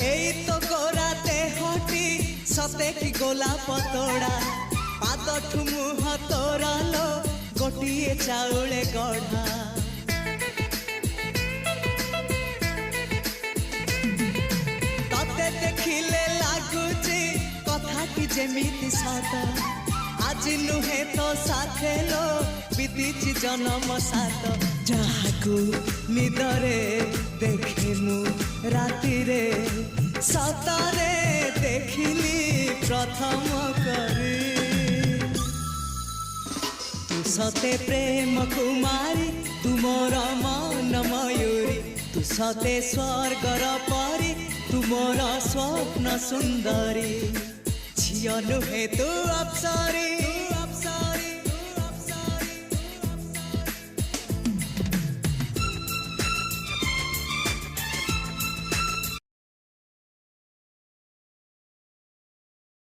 এই তো গোরাতে হটি সতে কি গোলাপ তোড়া পাদঠু মুহ তোরালো গোটিয়ে চাউলে গড়া ততে দেখিলে লাগুছি কথাটি যেমিতি সত আজি নুহে তো সাথে লো বিদিছি জনম সাত যাহাকু নিদরে দেখে মু রাতিরে সতরে দেখিলি প্রথম করে তু সতে প্রেম কুমারী তুমর মন ময়ূরী তু সতে স্বর্গর পরি তুমর স্বপ্ন সুন্দরী ঝিও নুহে তু অপ্সরী